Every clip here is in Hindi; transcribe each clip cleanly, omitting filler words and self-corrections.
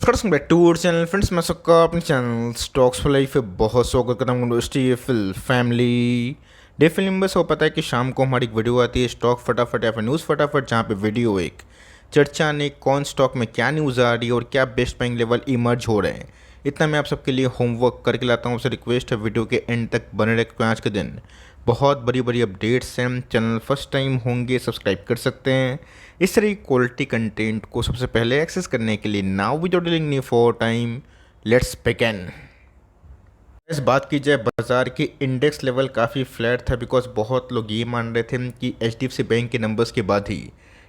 नमस्कार back to our channel friends. मैं सबका अपने चैनल स्टॉक्स फॉर लाइफ पे बहुत स्वागत करता हूँ दोस्तों। ये फिल फैमिली डे फिल्म बस हो पता है कि शाम को हमारी एक वीडियो आती है स्टॉक फटाफट या फिर न्यूज़ फटाफट, जहाँ पे वीडियो एक चर्चा ने कौन स्टॉक में क्या न्यूज़ आ रही है और क्या बेस्ट बाइंग लेवल इमर्ज हो रहे हैं। इतना मैं आप सबके लिए होमवर्क करके लाता हूँ। आपसे रिक्वेस्ट है वीडियो के एंड तक बने रहे, क्योंकि आज के दिन बहुत बड़ी बड़ी अपडेट्स हैं। चैनल फर्स्ट टाइम होंगे सब्सक्राइब कर सकते हैं इस तरह की क्वालिटी कंटेंट को सबसे पहले एक्सेस करने के लिए। Now without delaying any for time, let's begin. इस बात की जाए बाजार की इंडेक्स लेवल काफ़ी फ्लैट था, बिकॉज बहुत लोग ये मान रहे थे कि एचडीएफसी बैंक के नंबर्स के बाद ही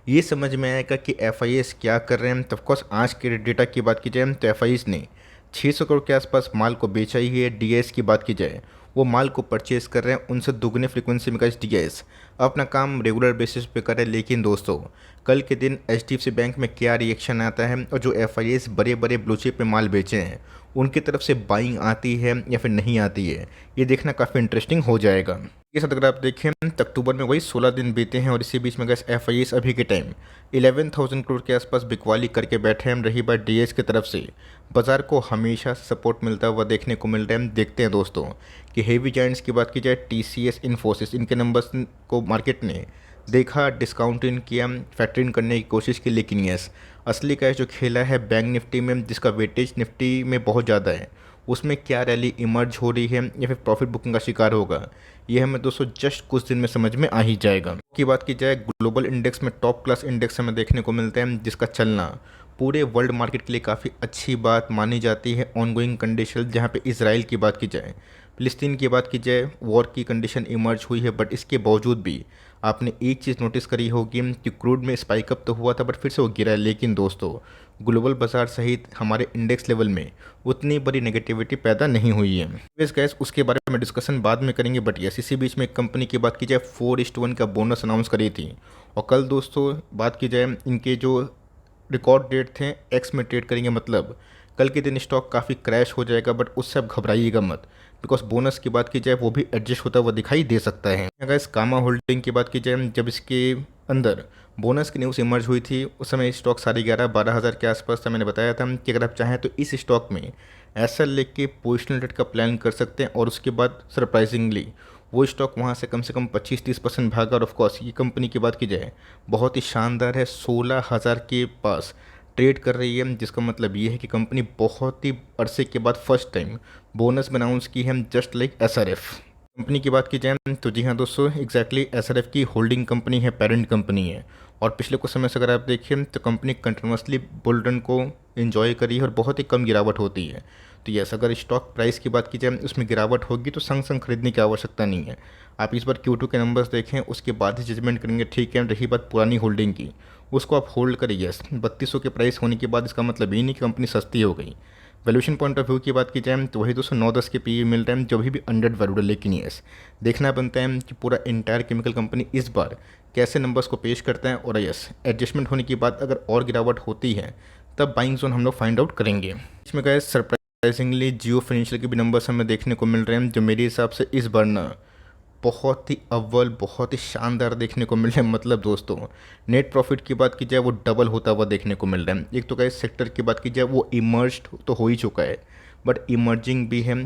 ये समझ में आएगा कि एफआईएस क्या कर रहे हैं। तो ऑफकोर्स आज के डेटा की बात की जाए तो एफआईएस ने 600 करोड़ के आसपास माल को बेचा ही है। डीएस की बात की जाए वो माल को परचेज कर रहे हैं, उनसे दुगने फ्रीक्वेंसी में का डीएस अपना काम रेगुलर बेसिस पे कर रहे हैं। लेकिन दोस्तों कल के दिन एचडीएफसी बैंक में क्या रिएक्शन आता है और जो एफआईएस बड़े बड़े ब्लू चिप में माल बेचे हैं उनकी तरफ से बाइंग आती है या फिर नहीं आती है, ये देखना काफ़ी इंटरेस्टिंग हो जाएगा। ये साथ अगर आप देखें तो अक्टूबर में वही 16 दिन बीते हैं और इसी बीच में गैस एफआईएस अभी के टाइम 11,000 करोड़ के आसपास बिकवाली करके बैठे हैं। रही बात डीएस की तरफ से, बाजार को हमेशा सपोर्ट मिलता हुआ देखने को मिल रहा है। देखते हैं दोस्तों कि हेवी जाइंट्स की बात की जाए टीसीएस, इन्फोसिस, इनके नंबर्स को मार्केट ने देखा, डिस्काउंट इन किया, फैक्टर इन करने की कोशिश की। लेकिन यस, असली कैश जो खेला है बैंक निफ्टी में, जिसका वेटेज निफ्टी में बहुत ज़्यादा है, उसमें क्या रैली इमर्ज हो रही है या फिर प्रॉफिट बुकिंग का शिकार होगा, ये हमें दोस्तों जस्ट कुछ दिन में समझ में आ ही जाएगा। की बात की जाए ग्लोबल इंडेक्स में टॉप क्लास इंडेक्स हमें देखने को मिलता है, जिसका चलना पूरे वर्ल्ड मार्केट के लिए काफ़ी अच्छी बात मानी जाती है। ऑनगोइंग कंडीशन, जहाँ पे इसराइल की बात की जाए, फिलिस्तीन की बात की जाए, वॉर की कंडीशन इमर्ज हुई है। बट इसके बावजूद भी आपने एक चीज़ नोटिस करी होगी कि क्रूड में स्पाइक अप तो हुआ था बट फिर से वो गिरा है। लेकिन दोस्तों ग्लोबल बाजार सहित हमारे इंडेक्स लेवल में उतनी बड़ी नेगेटिविटी पैदा नहीं हुई है। इस गैस उसके बारे में डिस्कशन बाद में करेंगे। बट यस, इसी बीच में एक कंपनी की बात की जाए 4:1 का बोनस अनाउंस करी थी। और कल दोस्तों बात की जाए इनके जो रिकॉर्ड डेट थे एक्स में ट्रेड करेंगे, मतलब कल के दिन स्टॉक काफ़ी क्रैश हो जाएगा। बट उससे अब घबराइएगा मत, बिकॉज बोनस की बात की जाए वो भी एडजस्ट होता हुआ दिखाई दे सकता है। अगर इस कामा होल्डिंग की बात की जाए, जब इसके अंदर बोनस की न्यूज़ इमर्ज हुई थी उस समय स्टॉक 11,500-12,000 के आसपास था। मैंने बताया था कि अगर आप चाहें तो इस स्टॉक में ऐसा लेके पोजिशनल ट्रेड का प्लान कर सकते हैं। और उसके बाद सरप्राइजिंगली वो स्टॉक वहाँ से कम 25-30% भागा। और ऑफकोर्स ये कंपनी की बात की जाए बहुत ही शानदार है, 16,000 के पास ट्रेड कर रही है, जिसका मतलब ये है कि कंपनी बहुत ही अरसे के बाद फर्स्ट टाइम बोनस अनाउंस की है, जस्ट लाइक एसआरएफ। कंपनी की बात की जाए तो जी हाँ दोस्तों, एग्जैक्टली एसआरएफ की होल्डिंग कंपनी है, पेरेंट कंपनी है। और पिछले कुछ समय से अगर आप देखिए तो कंपनी कंटिन्यूसली बुल रन को एंजॉय करी है और बहुत ही कम गिरावट होती है। तो यस, अगर स्टॉक प्राइस की बात की जाए उसमें गिरावट होगी तो संग संग खरीदने की आवश्यकता नहीं है। आप इस बार Q2 के नंबर्स देखें, उसके बाद ही जजमेंट करेंगे। ठीक है, रही बात पुरानी होल्डिंग की, उसको आप होल्ड करिए। यस, 3200 के प्राइस होने के बाद इसका मतलब ये नहीं कि कंपनी सस्ती हो गई। वैल्यूशन पॉइंट ऑफ व्यू की बात की जाए तो वही 209-10 के पी मिल रहे हैं, जो भी अंडर वैल्यूड है। लेकिन यस, देखना बनता है कि पूरा इंटायर केमिकल कंपनी इस बार कैसे नंबर्स को पेश करता है। और यस, एडजस्टमेंट होने के बाद अगर और गिरावट होती है तब बाइंग जोन हम लोग फाइंड आउट करेंगे। इसमें गए सरप्राइजिंगली जियो फाइनेंशियल के भी नंबर्स हमें देखने को मिल रहे हैं, जो मेरे हिसाब से इस बार ना बहुत ही अव्वल, बहुत ही शानदार देखने को मिल रहे हैं। मतलब दोस्तों नेट प्रॉफिट की बात की जाए वो डबल होता हुआ देखने को मिल रहा है। एक तो क्या सेक्टर की बात की जाए वो इमर्ज्ड तो हो ही चुका है, बट इमर्जिंग भी है।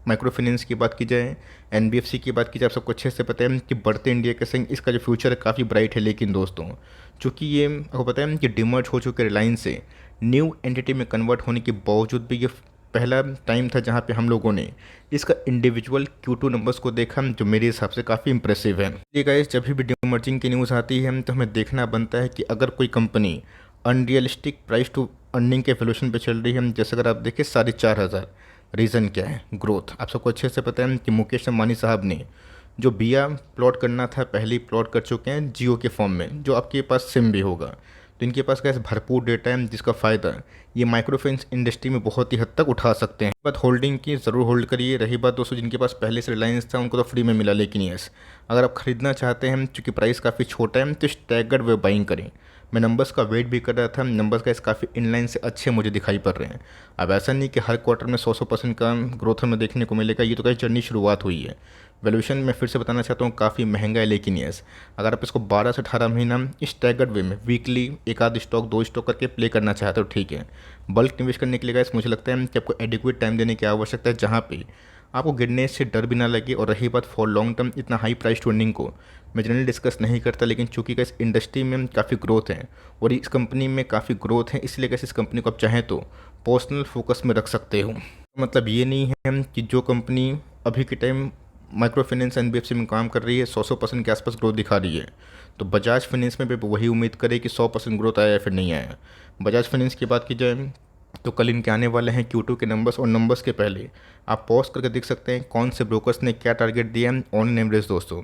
माइक्रो फाइनेंस की बात की जाए, एनबीएफसी की बात की जाए, आप सबको अच्छे से पता है कि बढ़ते इंडिया के संग इसका जो फ्यूचर है काफ़ी ब्राइट है। लेकिन दोस्तों चूँकि ये आपको पता है कि डिमर्ज हो चुके रिलायंस से न्यू एंटिटी में कन्वर्ट होने के बावजूद भी ये पहला टाइम था जहाँ पे हम लोगों ने इसका इंडिविजुअल Q2 नंबर्स को देखा, जो मेरे हिसाब से काफ़ी इंप्रेसिव है। ये गाइस, जब भी डिमर्जिंग की न्यूज़ आती है तो हमें देखना बनता है कि अगर कोई company unrealistic price to earning के वैल्यूएशन पे चल रही है, जैसे अगर आप देखें 4,500, रीज़न क्या है? ग्रोथ। आप सबको अच्छे से पता है कि मुकेश अंबानी साहब ने जो बिया प्लॉट करना था पहले ही प्लॉट कर चुके हैं जियो के फॉर्म में, जो आपके पास सिम भी होगा। तो इनके पास कैसे भरपूर डेटा है, जिसका फ़ायदा ये माइक्रो फाइनेंस इंडस्ट्री में बहुत ही हद तक उठा सकते हैं। बात होल्डिंग की, ज़रूर होल्ड करिए। रही बात दोस्तों जिनके पास पहले से रिलायंस था उनको तो फ्री में मिला। लेकिन यस, अगर आप ख़रीदना चाहते हैं चूँकि प्राइस काफ़ी छोटा है तो स्टैगर्ड वे बाइंग करें। मैं नंबर्स का वेट भी कर रहा था, नंबर्स का काफ़ी इनलाइन से अच्छे मुझे दिखाई पड़ रहे हैं। अब ऐसा नहीं कि हर क्वार्टर में 100% का ग्रोथ हमें देखने को मिलेगा, ये तो कहीं जर्नी शुरुआत हुई है। वैल्यूएशन मैं फिर से बताना चाहता हूँ काफ़ी महंगा है, लेकिन यस अगर आप इसको 12 से 18 महीना स्टैगर्ड वे में वीकली एक आध स्टॉक 2 स्टॉक करके प्ले करना चाहते हो ठीक है। बल्क निवेश करने के लिए गाइस मुझे लगता है कि आपको एडिक्वेट टाइम देने की आवश्यकता है, जहाँ पे आपको गिरने से डर भी ना लगे। और रही बात फॉर लॉन्ग टर्म इतना हाई प्राइस टू अर्निंग को मैं जनरली डिस्कस नहीं करता, लेकिन चूंकि इस इंडस्ट्री में काफ़ी ग्रोथ है और इस कंपनी में काफ़ी ग्रोथ है, इसलिए कैसे इस कंपनी को आप चाहें तो पर्सनल फोकस में रख सकते हो। मतलब ये नहीं है कि जो कंपनी अभी के टाइम माइक्रो फाइनेंस एनबीएफसी में काम कर रही है 100% के आसपास ग्रोथ दिखा रही है, तो बजाज फाइनेंस में भी वही उम्मीद करे कि 100% ग्रोथ आया या फिर नहीं आया। बजाज फाइनेंस की बात की जाए तो कल इनके आने वाले हैं Q2 के नंबर्स, और नंबर्स के पहले आप पॉज करके देख सकते हैं कौन से ब्रोकर्स ने क्या टारगेट दिया है ऑन एवरेज। दोस्तों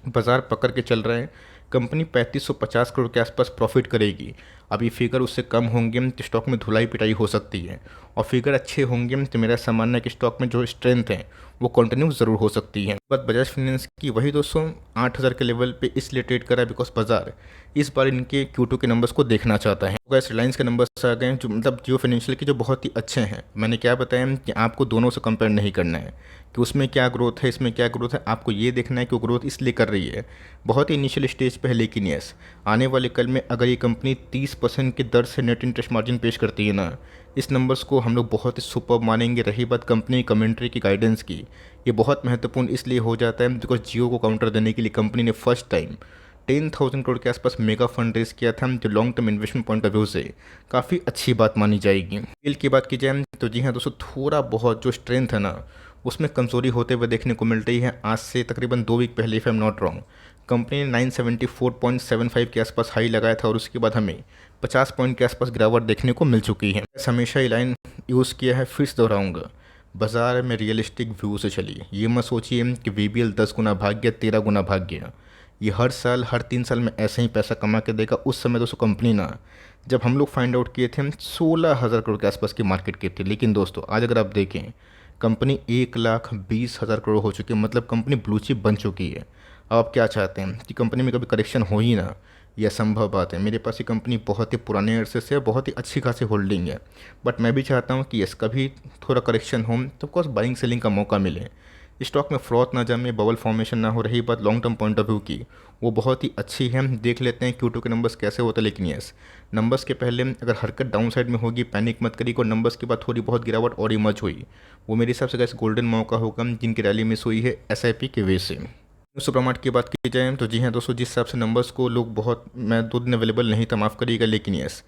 बाजार पकड़ के चल रहे हैं, कंपनी 3550 करोड़ के आसपास प्रॉफिट करेगी। अब ये फिगर उससे कम होंगे तो स्टॉक में धुलाई पिटाई हो सकती है, और फिगर अच्छे होंगे तो मेरा सामान्य है कि स्टॉक में जो स्ट्रेंथ है वो कंटिन्यू ज़रूर हो सकती है। बट बजाज फाइनेंस की वही दोस्तों 8000 के लेवल पे इसलिए ट्रेड करा है बिकॉज बाजार इस बार इनके Q2 के नंबर्स को देखना चाहता है। गैस रिलायंस के नंबर्स आ गए हैं जो मतलब जियो फाइनेंशियल के जो बहुत ही अच्छे हैं। मैंने क्या बताया कि आपको दोनों से कंपेयर नहीं करना है कि उसमें क्या ग्रोथ है इसमें क्या ग्रोथ है, आपको ये देखना है कि वो ग्रोथ इसलिए कर रही है, बहुत ही इनिशियल स्टेज पे है। लेकिन यस आने वाले कल में अगर ये कंपनी 30% की दर से नेट इंटरेस्ट मार्जिन पेश करती है ना, इस नंबर्स को हम लोग बहुत ही सुपर मानेंगे। रही बात कंपनी कमेंट्री की गाइडेंस की, ये बहुत महत्वपूर्ण इसलिए हो जाता है बिकॉज जियो को काउंटर देने के लिए कंपनी ने फर्स्ट टाइम 10,000 करोड़ के आसपास मेगा फंड रेज किया था, जो long term investment point of view से काफ़ी अच्छी बात मानी जाएगी। डील की बात की जाए तो जी हाँ दोस्तों, थोड़ा बहुत जो स्ट्रेंथ है ना उसमें कमजोरी होते हुए देखने को मिल रही है। आज से तकरीबन 2 वीक पहले if I am not wrong company ने 974.75 के आसपास हाई लगाया था, और उसके बाद हमें 50 पॉइंट के आसपास गिरावट देखने को मिल चुकी है। हमेशा ये लाइन यूज़ किया है, फिर से दोहराऊंगा, बाजार में रियलिस्टिक व्यू से चलिए। ये मत सोचिए कि VBL 10 गुना भाग गया 13 गुना भाग गया। ये हर साल हर 3 साल में ऐसे ही पैसा कमा के देगा। उस समय दोस्तों कंपनी ना, जब हम लोग फाइंड आउट किए थे 16,000 करोड़ के आसपास की मार्केट कैप थी, लेकिन दोस्तों आज अगर आप देखें कंपनी 1,20,000 करोड़ हो चुकी है, मतलब कंपनी ब्लू चिप बन चुकी है। अब आप क्या चाहते हैं कि कंपनी में कभी करेक्शन हो ही ना, यह असंभव बात है। मेरे पास ये कंपनी बहुत ही पुराने अरसे से बहुत ही अच्छी खासी होल्डिंग है, बट मैं भी चाहता हूँ कि यस कभी थोड़ा करेक्शन हो तो ऑफकोर्स बाइंग सेलिंग का मौका मिले, स्टॉक में फ्रॉथ ना जमे, बबल फॉर्मेशन ना हो। रही बात long term point of view की, वो बहुत ही अच्छी है। देख लेते हैं Q2 के नंबर्स कैसे होते हैं। लेकिन यस नंबर्स के पहले अगर हरकत डाउन साइड में होगी पैनिक मत करिए, और नंबर्स के बाद थोड़ी बहुत गिरावट और इमर्ज हुई, वो मेरे हिसाब से कैसे गोल्डन मौका होगा जिनकी रैली मिस हुई है SIP के वे से। सुपरमार्ट की बात की जाए तो जी हाँ दोस्तों, जिस हिसाब से नंबर्स को लोग बहुत, मैं 2 दिन अवेलेबल नहीं था माफ़ करिएगा, लेकिन यस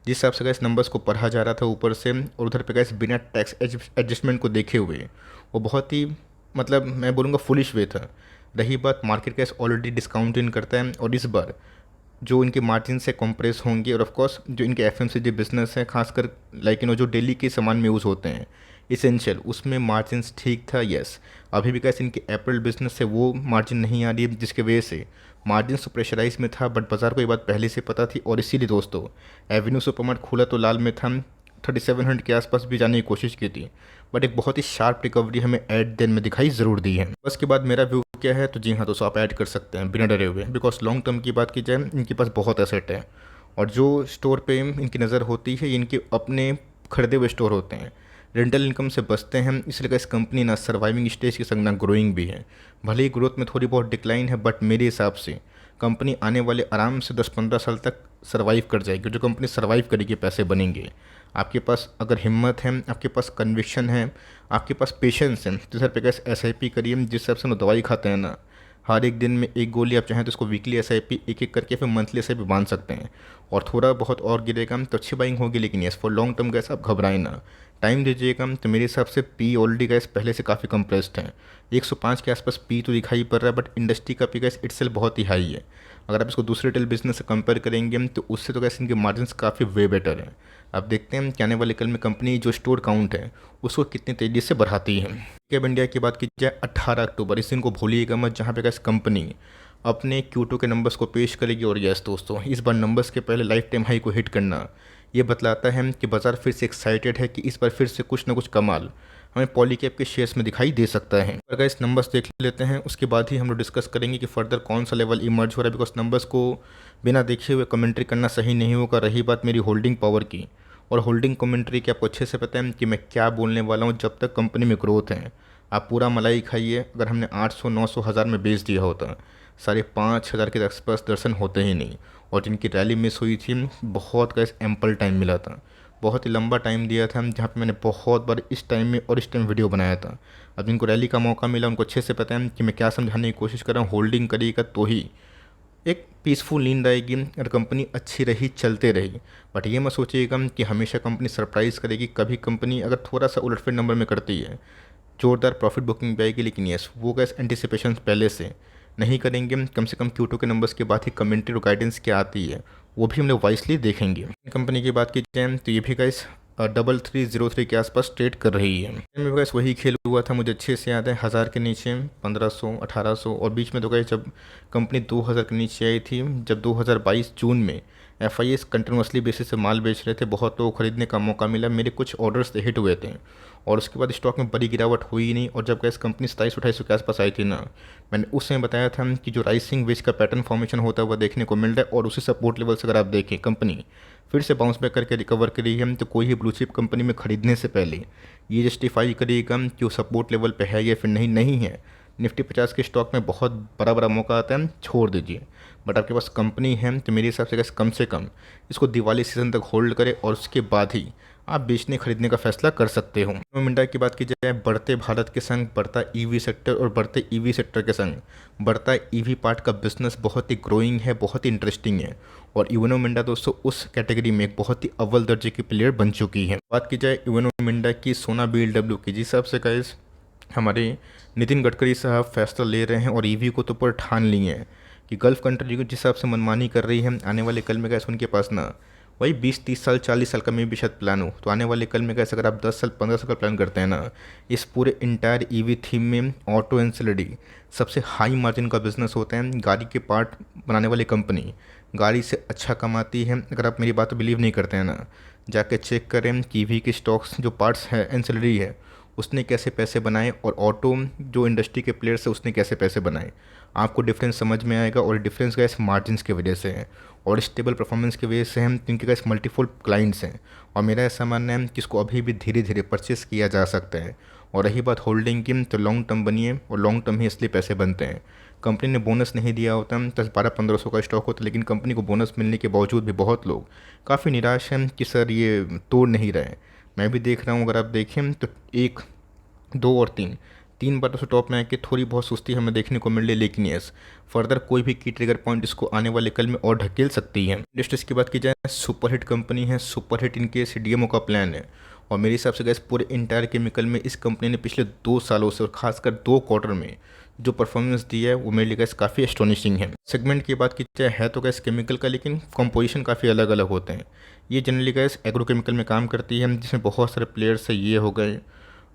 जिस हिसाब से गैस नंबर्स को पढ़ा जा रहा था ऊपर से और उधर पे गैस बिना टैक्स एडजस्टमेंट को देखे हुए, वो बहुत ही मतलब मैं बोलूँगा फुलिश वे था। रही बात मार्केट कैस ऑलरेडी डिस्काउंट इन करता है, और इस बार जो इनके मार्जिन से कॉम्प्रेस होंगे, और ऑफ कोर्स जो इनके FMCG बिजनेस है खासकर लाइक जो डेली के सामान में यूज़ होते हैं इसेंशियल, उसमें मार्जिन्स ठीक था। यस अभी भी कैसे इनके अप्रैल बिजनेस से वो मार्जिन नहीं आ रही है, जिसके वजह से मार्जिन तो प्रेशराइज में था, बट बाजार को ये बात पहले से पता थी। और इसीलिए दोस्तों एवेन्यू सुपरमार्ट खुला तो लाल में था, 3700 के आसपास भी जाने की कोशिश की थी, बट एक बहुत ही शार्प रिकवरी हमें एट दिन में दिखाई ज़रूर दी है। उसके बाद मेरा व्यू क्या है तो जी हाँ दोस्तों, आप ऐड कर सकते हैं बिना डरे हुए, बिकॉज लॉन्ग टर्म की बात की जाए इनके पास बहुत एसेट है, और जो स्टोर पे इनकी नज़र होती है इनके अपने खरीदे हुए स्टोर होते हैं, रेंटल इनकम से बचते हैं। इसलिए इस कंपनी ना सर्वाइविंग स्टेज के संग ना ग्रोइंग भी है। भले ही ग्रोथ में थोड़ी बहुत डिक्लाइन है, बट मेरे हिसाब से कंपनी आने वाले आराम से 10-15 साल तक सर्वाइव कर जाएगी। जो कंपनी सर्वाइव करेगी पैसे बनेंगे। आपके पास अगर हिम्मत है, आपके पास कन्विक्शन है, आपके पास पेशेंस है, तो सर पे कैसे SIP करिए। जिस हिसाब से हम दवाई खाते हैं ना, हर एक दिन में एक गोली, आप चाहें तो इसको वीकली SIP एक एक करके फिर मंथली SIP बांध सकते हैं, और थोड़ा बहुत और गिरेगा तो अच्छी बाइंग होगी। लेकिन yes for long term gas आप घबराएं ना, टाइम दीजिएगा। तो मेरे हिसाब से पी ऑलरेडी गैस पहले से काफ़ी कंप्रेस्ड है, 105 के आसपास पी तो दिखाई पड़ रहा है, बट इंडस्ट्री का पी गैस इटसेल्फ बहुत ही हाई है। अगर आप इसको दूसरे रिटेल बिजनेस से कंपेयर करेंगे तो उससे तो गैस इनके मार्जिन काफ़ी वे बेटर है। अब देखते हैं कि आने वाले कल में कंपनी जो स्टोर काउंट है उसको कितनी तेज़ी से बढ़ाती है। कैब इंडिया की बात की जाए 18 अक्टूबर, इस दिन को भूलिएगा मत, जहाँ पे गैस कंपनी अपने Q2 के नंबर्स को पेश करेगी। और यस दोस्तों, इस बार नंबर्स के पहले लाइफ टाइम हाई को हिट करना ये बतलाता है कि बाज़ार फिर से एक्साइटेड है कि इस बार फिर से कुछ ना कुछ कमाल हमें पॉलीकैब के शेयर्स में दिखाई दे सकता है। अगर इस नंबर्स देख लेते हैं, उसके बाद ही हम लोग डिस्कस करेंगे कि फर्दर कौन सा लेवल इमर्ज हो रहा है, बिकॉज नंबर्स को बिना देखे हुए कमेंट्री करना सही नहीं होगा। रही बात मेरी होल्डिंग पावर की और होल्डिंग कमेंट्री की, आपको अच्छे से पता है कि मैं क्या बोलने वाला हूँ। जब तक कंपनी में ग्रोथ है, आप पूरा मलाई खाइए। अगर हमने 800 900 हज़ार में बेच दिया होता, 5,500 के आसपास दर्शन होते ही नहीं। और जिनकी रैली मिस हुई थी, बहुत का एम्पल टाइम मिला था, बहुत ही लंबा टाइम दिया था जहाँ पे मैंने बहुत बार इस टाइम में और इस टाइम वीडियो बनाया था। अब जिनको रैली का मौका मिला उनको अच्छे से पता है कि मैं क्या समझाने की कोशिश कर रहा हूँ। होल्डिंग करिएगा तो ही एक पीसफुल नींद आएगी और कंपनी अच्छी रही, चलते रही। बट ये मत सोचिएगा कि हमेशा कंपनी सरप्राइज़ करेगी। कभी कंपनी अगर थोड़ा सा उलटफेर नंबर में करती है, जोरदार प्रॉफिट बुकिंग पे आएगी, लेकिन यस वो गैस एंटिसिपेशन पहले से नहीं करेंगे। कम से कम Q2 के नंबर्स के बाद ही कमेंट्री और गाइडेंस क्या आती है वो भी हम लोग वाइसली देखेंगे। कंपनी की बात की जाए तो ये भी गैस 3303 के आसपास ट्रेड कर रही है। में गैस वही खेल हुआ था, मुझे अच्छे से याद है। 1000 के नीचे 1500 1800 और बीच में तो गैस जब कंपनी 2000 के नीचे आई थी, जब 2022 जून में FIS कंटिन्यूसली बेसिस से माल बेच रहे थे, बहुत लोग खरीदने का मौका मिला। मेरे कुछ ऑर्डर्स हिट हुए थे और उसके बाद स्टॉक में बड़ी गिरावट हुई ही नहीं। और जब गैस कंपनी 2700-2800 के आसपास आई थी ना, मैंने उस समय बताया था कि जो राइसिंग वेज का पैटर्न फॉर्मेशन होता है वह देखने को मिल रहा है। और उसी सपोर्ट लेवल से अगर आप देखें, कंपनी फिर से बाउंस बैक करके रिकवर करी है। तो कोई भी ब्लू चिप कंपनी में खरीदने से पहले ये जस्टिफाई करिएगा कि वो सपोर्ट लेवल पे है या फिर नहीं है। निफ्टी 50 के स्टॉक में बहुत बड़ा बड़ा मौका आता है, छोड़ दीजिए। बट आपके पास कंपनी है तो मेरे हिसाब से कम से कम इसको दिवाली सीजन तक होल्ड करें और उसके बाद ही आप बेचने खरीदने का फैसला कर सकते हो। मिंडा की बात की जाए, बढ़ते भारत के संग बढ़ता ईवी सेक्टर और बढ़ते ईवी सेक्टर के संग बढ़ता ईवी पार्ट का बिजनेस बहुत ही ग्रोइंग है, बहुत ही इंटरेस्टिंग है। और इवनो मिंडा दोस्तों उस कैटेगरी में एक बहुत ही अव्वल दर्जे की प्लेयर बन चुकी है। बात की जाए इवनो मिंडा की, सोना BLW की, जिस हिसाब से गाइस हमारे नितिन गडकरी साहब फैसला ले रहे हैं और ईवी को तो ऊपर ठान लिए हैं कि गल्फ कंट्री को जिस हिसाब से मनमानी कर रही है, आने वाले कल में गैस उनके पास ना वही 20-30 साल 40 साल का मे भी शायद प्लान हो, तो आने वाले कल में गैस अगर आप 10 साल 15 साल का प्लान करते हैं ना, इस पूरे इंटायर ईवी थीम में ऑटो एंसिलरी सबसे हाई मार्जिन का बिजनेस होता है। गाड़ी के पार्ट बनाने वाली कंपनी गाड़ी से अच्छा कमाती है। अगर आप मेरी बात बिलीव नहीं करते हैं ना, जाके चेक करें कि ईवी के स्टॉक्स जो पार्ट्स है, एंसिलरी है, उसने कैसे पैसे बनाए और ऑटो जो इंडस्ट्री के प्लेयर्स है उसने कैसे पैसे बनाए। आपको डिफरेंस समझ में आएगा। और डिफरेंस गैस मार्जिन्स की वजह से है और स्टेबल परफॉर्मेंस की वजह से हम, क्योंकि गैस मल्टीपल क्लाइंट्स हैं। और मेरा ऐसा मानना है कि इसको अभी भी धीरे धीरे परचेस किया जा सकता है। और रही बात होल्डिंग की, तो लॉन्ग टर्म बनिए और लॉन्ग टर्म ही इसलिए पैसे बनते हैं। कंपनी ने बोनस नहीं दिया होता, 10-12-1500 का स्टॉक होता, लेकिन कंपनी को बोनस मिलने के बावजूद भी बहुत लोग काफ़ी निराश हैं कि सर ये तोड़ नहीं रहे। मैं भी देख रहा हूँ, अगर आप देखें तो 1 2 और 3 बार तो टॉप में आके थोड़ी बहुत सुस्ती हमें देखने को मिल रही है। लेकिन यस, फर्दर कोई भी की ट्रिगर पॉइंट इसको आने वाले कल में और ढकेल सकती है। इंडस्ट्रीज की बात की जाए, सुपरहिट कंपनी है, सुपरहिट इनके CDMO का प्लान है। और मेरे हिसाब से गैस पूरे इंटायर केमिकल में इस कंपनी ने पिछले 2 सालों से और खासकर 2 क्वार्टर में जो परफॉर्मेंस दिया है वो मेरे लिए गैस काफ़ी एस्टोनिशिंग है। सेगमेंट की बात की जाए, है तो गैस केमिकल का, लेकिन कंपोजिशन काफ़ी अलग अलग होते हैं। ये जनरली गैस एग्रोकेमिकल में काम करती है, जिसमें बहुत सारे प्लेयर्स है। ये हो गए,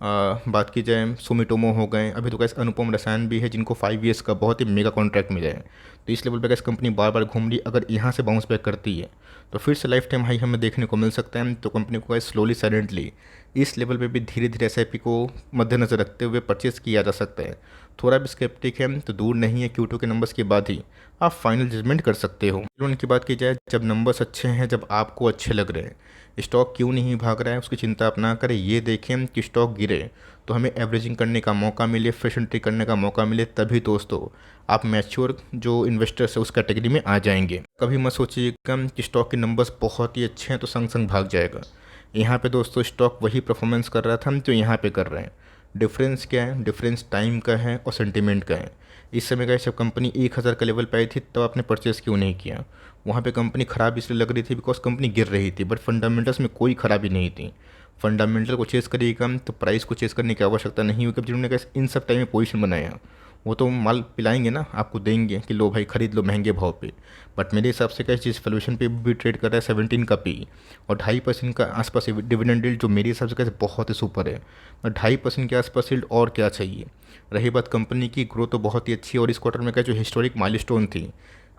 बात की जाए सुमिटोमो हो गए, अभी तो गैस अनुपम रसायन भी है जिनको 5 ईयर्स का बहुत ही मेगा कॉन्ट्रैक्ट मिला है। तो इस लेवल पे गैस कंपनी बार बार घूम रही, अगर यहाँ से बाउंस बैक करती है तो फिर से लाइफ टाइम हाई हमें देखने को मिल सकता है। तो कंपनी को गैस स्लोली साइलेंटली इस लेवल पे भी धीरे धीरे SIP को मद्देनज़र रखते हुए परचेस किया जा सकता है। थोड़ा भी स्केप्टिक है तो दूर नहीं है, Q2 के नंबर्स के बाद ही आप फाइनल जजमेंट कर सकते हो। लोन की बात की जाए, जब नंबर्स अच्छे हैं, जब आपको अच्छे लग रहे हैं, स्टॉक क्यों नहीं भाग रहा है उसकी चिंता आप ना करें। ये देखें कि स्टॉक गिरे तो हमें एवरेजिंग करने का मौका मिले, फ्रेश एंट्री करने का मौका मिले, तभी दोस्तों आप मैच्योर जो इन्वेस्टर्स है उस कैटेगरी में आ जाएंगे। कभी मत सोचिएगा कि स्टॉक के नंबर्स बहुत ही अच्छे हैं तो संग संग भाग जाएगा। यहाँ पे दोस्तों स्टॉक वही परफॉर्मेंस कर रहा था जो यहाँ पे कर रहे हैं। डिफरेंस क्या है? डिफरेंस टाइम का है और सेंटीमेंट का है। इस समय का जब कंपनी 1000 का लेवल पे आई थी तब आपने परचेस क्यों नहीं किया? वहाँ पे कंपनी ख़राब इसलिए लग रही थी बिकॉज कंपनी गिर रही थी, बट फंडामेंटल्स में कोई ख़राबी नहीं थी। फंडामेंटल को चेस करिएगा तो प्राइस को चेस करने की आवश्यकता नहीं होगी। जिन्होंने कहा इन सब टाइम में पोजीशन बनाया वो तो माल पिलाएंगे ना, आपको देंगे कि लो भाई खरीद लो महंगे भाव पे। बट मेरे हिसाब से क्या जिस वैल्यूएशन पे भी ट्रेड कर रहा है 17 का पी और 2.5% का आसपास डिविडेंड यील्ड, जो मेरे हिसाब से कैसे बहुत ही सुपर है। और 2.5% के आसपास यील्ड और क्या चाहिए। रही बात कंपनी की ग्रोथ तो बहुत ही अच्छी है और इस क्वार्टर में क्या जो हिस्टोरिक माइलस्टोन थी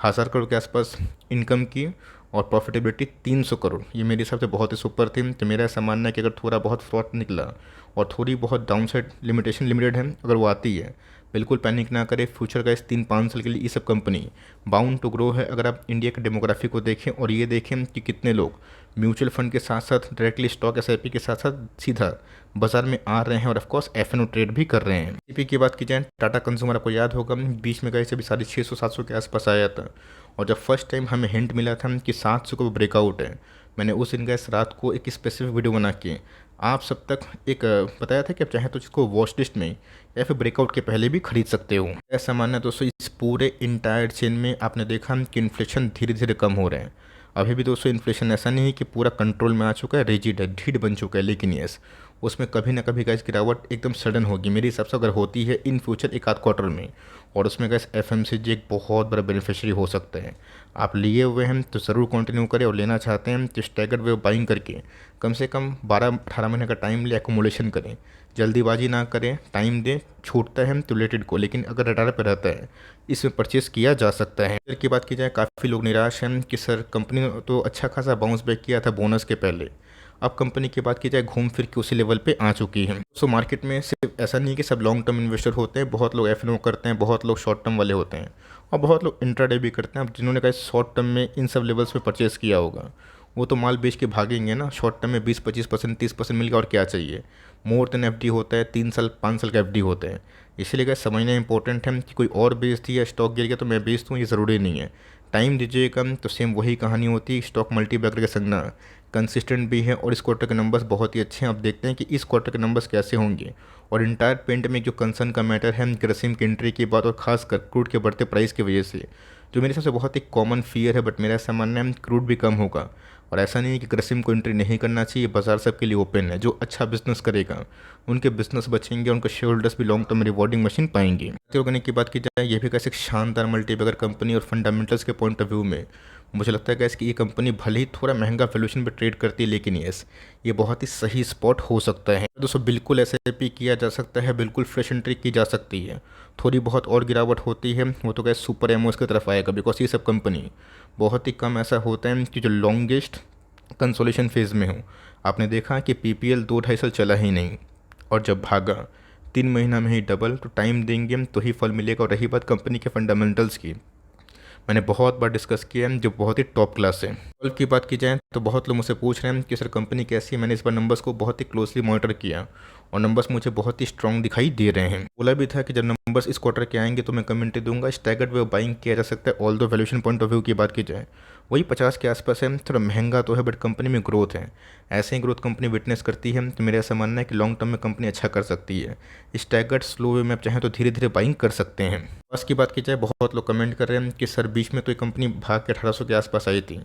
1000 करोड़ के आसपास इनकम की, और प्रॉफिटेबिलिटी 300 करोड़, ये मेरे हिसाब से बहुत ही सुपर थी। तो मेरा ऐसा मानना है कि अगर थोड़ा बहुत फ्रॉड निकला और थोड़ी बहुत डाउनसाइड लिमिटेड है, अगर वो आती है, बिल्कुल पैनिक ना करें। फ्यूचर का इस 3-5 साल के लिए ये सब कंपनी बाउंड टू ग्रो है। अगर आप इंडिया के डेमोग्राफी को देखें और ये देखें कि कितने लोग म्यूचुअल फंड के साथ साथ डायरेक्टली स्टॉक एसआईपी के साथ साथ सीधा बाजार में आ रहे हैं और ऑफकोर्स एफएनओ ट्रेड भी कर रहे हैं। एसआईपी की बात की जाए, टाटा कंज्यूमर आपको याद होगा बीच में गए से भी 650-700 के आसपास आया था, और जब फर्स्ट टाइम हमें हिंट मिला था कि 700 का ब्रेकआउट है, मैंने उस दिन गैस रात को एक स्पेसिफिक वीडियो बना के आप सब तक एक बताया था कि आप चाहें तो इसको वॉच लिस्ट में या फिर ब्रेकआउट के पहले भी खरीद सकते हो। ऐसा मानना है दोस्तों, इस पूरे इंटायर चेन में आपने देखा कि इन्फ्लेशन धीरे धीरे कम हो रहा है। अभी भी दोस्तों इन्फ्लेशन ऐसा नहीं है कि पूरा कंट्रोल में आ चुका है, रिजिड है, ढीठ बन चुका है, लेकिन यस उसमें कभी ना कभी गैस गिरावट एकदम सडन होगी। मेरे हिसाब से अगर होती है इन फ्यूचर एक आध क्वार्टर में, और उसमें गैस एफएमसीजी एक बहुत बड़ा बेनिफिशियरी हो सकता है। आप लिए हुए हैं तो ज़रूर कंटिन्यू करें, और लेना चाहते हैं तो स्टैगर्ड वे बाइंग करके कम से कम 12-18 महीने का टाइम ले एकोमोलेशन करें। जल्दीबाजी ना करें, टाइम दें, छूटता है तो रिलेटेड को, लेकिन अगर रडार पर रहता है इसमें परचेस किया जा सकता है। शेयर की बात की जाए, काफ़ी लोग निराश हैं कि सर कंपनी ने तो अच्छा खासा बाउंस बैक किया था बोनस के पहले, अब कंपनी की बात की जाए घूम फिर के उसी लेवल पे आ चुकी है। सो मार्केट में सिर्फ ऐसा नहीं कि सब लॉन्ग टर्म इन्वेस्टर होते हैं, बहुत लोग एफएनओ करते हैं, बहुत लोग शॉर्ट टर्म वाले होते हैं, और बहुत लोग इंट्राडे भी करते हैं। अब जिन्होंने कहा शॉर्ट टर्म में इन सब लेवल्स पे परचेस किया होगा, वो तो माल बेच के भागेंगे ना। शॉर्ट टर्म में 20-25%, 30% मिल गया, और क्या चाहिए। मोर देन एफडी होता है, 3 साल 5 साल का एफडी होता है। इसलिए क्या समझना इंपॉर्टेंट है कि कोई और बेच दिया, स्टॉक गिर गया तो मैं बेच दूँ, ये ज़रूरी नहीं है। टाइम दीजिएगा तो सेम वही कहानी होती है। स्टॉक मल्टीबैगर के संगना कंसिस्टेंट भी है, और इस क्वार्टर के नंबर्स बहुत ही अच्छे हैं। अब देखते हैं कि इस क्वार्टर के नंबर्स कैसे होंगे। और इंटायर पेंट में जो कंसर्न का मैटर है ग्रसिम की एंट्री की बात, और खासकर क्रूड के बढ़ते प्राइस की वजह से, जो मेरे हिसाब से बहुत ही कॉमन फियर है, बट मेरा ऐसा मानना है क्रूड भी कम होगा। और ऐसा नहीं है कि ग्रसिम को एंट्री नहीं करना चाहिए, बाजार सबके लिए ओपन है। जो अच्छा बिजनेस करेगा उनके बिजनेस बचेंगे, उनके शेयर होल्डर्स भी लॉन्ग टर्म रिवॉर्डिंग मशीन पाएंगे। ऑर्गेनिक की बात की जाए, ये भी कैसे एक शानदार मल्टीबैगर कंपनी, और फंडामेंटल्स के पॉइंट ऑफ व्यू में मुझे लगता है गैस कि ये कंपनी भले ही थोड़ा महंगा वैल्यूएशन पे ट्रेड करती है, लेकिन यस ये बहुत ही सही स्पॉट हो सकता है। दोस्तों बिल्कुल एसआईपी किया जा सकता है, बिल्कुल फ्रेश एंट्री की जा सकती है। थोड़ी बहुत और गिरावट होती है वो तो गैस सुपर एमओस की तरफ आएगा, बिकॉज ये सब कंपनी बहुत ही कम ऐसा होता है कि जो लॉन्गेस्ट कंसोलेशन फेज़ में हो। आपने देखा कि पीपीएल 2-2.5 साल चला ही नहीं, और जब भागा 3 महीना में ही डबल, तो टाइम देंगे तो ही फल मिलेगा। और रही बात कंपनी के फंडामेंटल्स की, मैंने बहुत बार डिस्कस किया है, जो बहुत ही टॉप क्लास है। कल की बात की जाए तो बहुत लोग मुझसे पूछ रहे हैं कि सर कंपनी कैसी है। मैंने इस बार नंबर्स को बहुत ही क्लोजली मॉनिटर किया, और नंबर्स मुझे बहुत ही स्ट्रांग दिखाई दे रहे हैं। बोला भी था कि जब नंबर्स इस क्वार्टर के आएंगे तो मैं कमेंट्री दूंगा। स्टैगर्ड वे बाइंग किया जा सकता है, ऑल दो वैल्यूएशन पॉइंट ऑफ व्यू की बात की जाए वही 50 के आसपास है। थोड़ा महंगा तो है, बट कंपनी में ग्रोथ है। ऐसे ही ग्रोथ कंपनी विटनेस करती है, तो मेरा ऐसा मानना है कि लॉन्ग टर्म में कंपनी अच्छा कर सकती है। स्टैगर्ड स्लो वे में आप चाहें तो धीरे धीरे बाइंग कर सकते हैं। बस की बात की जाए, बहुत लोग कमेंट कर रहे हैं कि सर बीच में तो ये कंपनी भाग के 1800 के आसपास आई थी,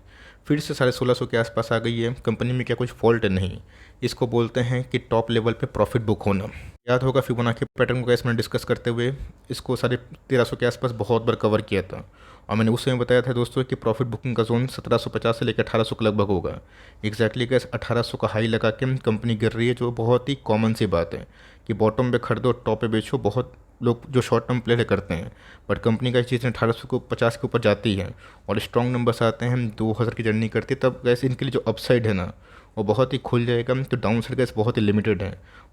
फिर से 1650 के आसपास आ गई है, कंपनी में क्या कुछ फॉल्ट नहीं। इसको बोलते हैं कि टॉप लेवल पे प्रॉफिट बुक होना। याद होगा फिबोनाची पैटर्न को कैसे मैंने डिस्कस करते हुए इसको 1350 के आसपास बहुत बार कवर किया था, और मैंने उस समय बताया था दोस्तों कि प्रॉफिट बुकिंग का जोन 1750 से लेकर 1800 के लगभग होगा। एग्जैक्टली गैस 1800 का हाई लगा के कंपनी गिर रही है, जो बहुत ही कॉमन सी बात है कि बॉटम पे खरीदो टॉप पे बेचो। बहुत लोग जो शॉर्ट टर्म प्ले करते हैं, बट कंपनी का चीज़ 1800 को 50 के ऊपर जाती है और स्ट्रॉन्ग नंबर्स आते हैं, 2000 की जर्नी करती है, तब गैस इनके लिए जो अपसाइड है ना वो बहुत ही खुल जाएगा। तो डाउन साइड गैस बहुत ही लिमिटेड है,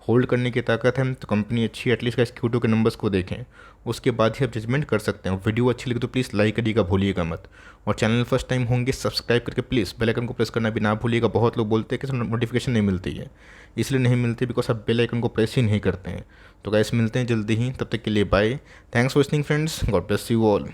होल्ड करने की ताकत है। तो कंपनी अच्छी, एटलीस्ट गैस Q2 के नंबर्स को देखें, उसके बाद ही आप जजमेंट कर सकते हैं। वीडियो अच्छी लगी तो प्लीज़ लाइक करिएगा, भूलिएगा मत। और चैनल फर्स्ट टाइम होंगे सब्सक्राइब करके प्लीज़ बेल आइकन को प्रेस करना भी ना भूलिएगा। बहुत लोग बोलते हैं कि नोटिफिकेशन नहीं मिलती है, इसलिए नहीं मिलती बिकॉज आप बेल आइकन को प्रेस ही नहीं करते हैं। तो गैस मिलते हैं जल्दी ही, तब तक के लिए bye. Thanks for listening friends, God bless you all.